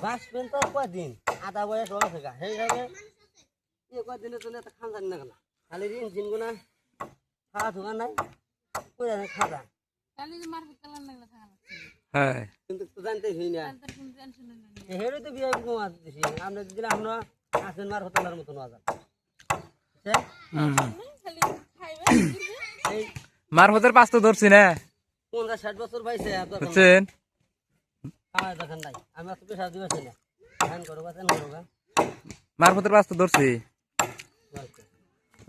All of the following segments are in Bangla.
বাঁচবেন তো কয়দিন আধা বয়স হয়ে গা সেইভাবে কয়দিনের জন্য একটা খান জানি না কেন খালি ঋণ ঝিন গুনা খাওয়া ধোয়া নাই কইরা খাওয়া হ্যাঁ কিন্তু তো জানতেই হই না হেরে তো বিয়ে কমা দিছি আমরা দিলে আমরা আসেন মার হোটেলের মতন আজান মার হতের পাঁচ তো ধরছি না 50-60 বছর পাইছে বুঝছেন আমার দোকান নাই আমি তো পেশা দিবছি না ধান করো বাতেন করো মার হতের পাঁচ তো ধরছি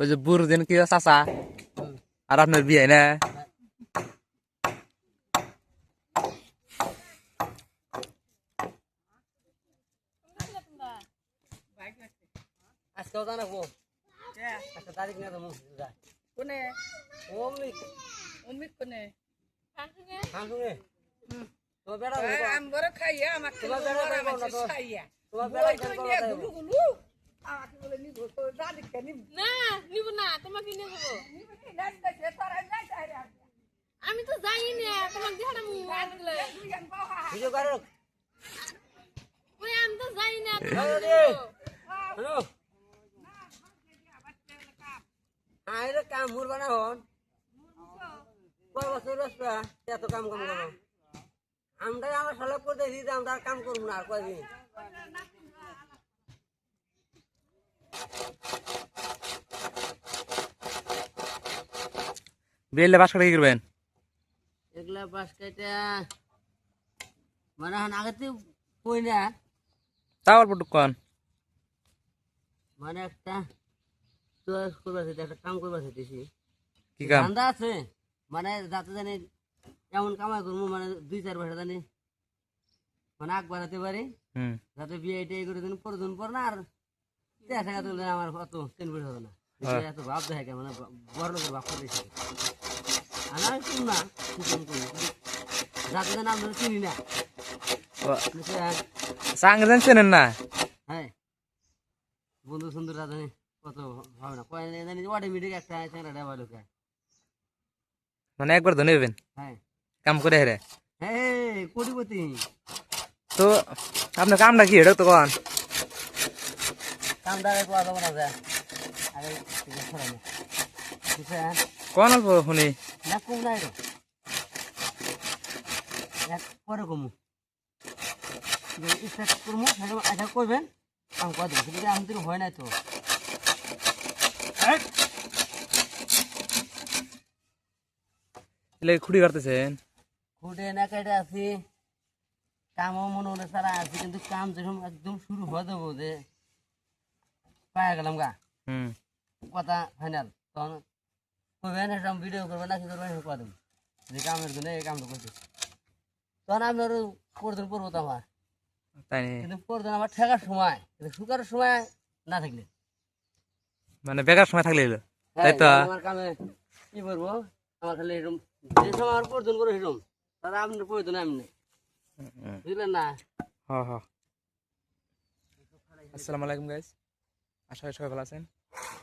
ওই যে বুড়ো দিন কি চাচা আর আপনার বিয়ে না আজকেও জানাবো আচ্ছা তারিখ নিয়ে যাবো কোনে অমিক অমিক কোনে হাঙ্গুনে তোমার বেড়া আমবর খাইয়া আমাকে তোমার বেড়া বড় না মাছ খাইয়া তোমার বেড়া গুলু গুলু আমাকে বলে নিব তো দাদি কে নিব না নিব না তোমাকে নিয়ে যাবো না না তোরা যাই যাই আমি তো যাই না তোমাকে দেখাটা মুগলে ভিডিও করো ওই আমি তো যাই না হ্যালো আইরে কাম মুরবা না হন কয় বছর রসবা এত কাম কাম করো আমরা আমার সালে করে দিই আমরা কাম করবো না আর কয়দিন বিয়েলে বাস করে কি করবেন এগুলা বাস কাইটা মানে আগে কই না তাও অল্প টুকন মানে একটা চয়েস করবা সেটা একটা কাম করবা সেটেছি কি কাম ধান্দা আছে মানে যাতে জানি এমন কামাই করবো মানে 2-4 বছর জানি মানে আগ বাড়াতে পারি যাতে বিয়ে এটা করে দিন প্রয়োজন পর না আর দেখা তুললে আমার অত টেনশন হবে না এত ভাব দেখে মানে বড় লোকের ভাব করতেছি আমি শুন না যাতে জানি আপনারা চিনি না সাঙ্গে জানছেন না হ্যাঁ বন্ধু সুন্দর জানি কত হবে না কয় জানি অটোমেটিক একটা চ্যাংড়া ভালো খায় মানে একবার ধরে নেবেন হ্যাঁ কাম করে হেরে হ্যাঁ কোটিপতি তো আপনার কামটা কি এটা তো কন কামটা পাওয়া যাবো না যা আরে কোন অল্প শুনি না কম নাই রে পরে কমু ইচ্ছা করবো আশা করবেন কাম করে দেবো কিন্তু এখন থেকে হয় নাই তো খুঁড়ি কাটতেছেন খুঁটে না কেটে আছি কামও মনে হলে সারা আছে কিন্তু কাম যখন একদম শুরু হয়ে যাবো যে পায়ে গেলাম গা কথা ফাইনাল তখন করবেন একটা ভিডিও করবেন না কি করবেন করে দেবো যে কামের জন্য এই কামটা করছি তখন আপনার প্রয়োজন পড়বো তো আমার তাই কিন্তু প্রয়োজন আমার ঠেকার সময় কিন্তু শুকার সময় না থাকলে মানে বেকার সময় থাকলে তাই তো আমার কামে কি করবো আমার খালি এরকম যে সময় আমার প্রয়োজন করে সেরকম তারা আপনার প্রয়োজন এমনি বুঝলেন না হ্যাঁ হ্যাঁ আসসালামু আলাইকুম গাইস আশা করি সবাই ভালো আছেন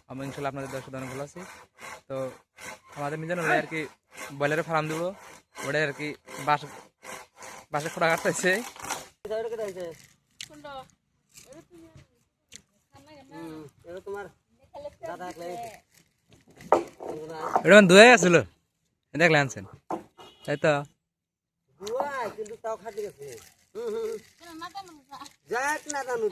আমি ইনশাল্লাহ আপনাদের দর্শক অনেক ভালো আছি তো আমাদের মিজান ওরা আর কি ব্রয়লারের ফার্ম দেবো ওটাই আর কি বাসে খোঁড়া কাটতেছে তোমার দাদা এটা ধুয়ে আসছিল দেখলে আনছেন তাই তো কিন্তু তাও খাটি গেছে যাক না জানু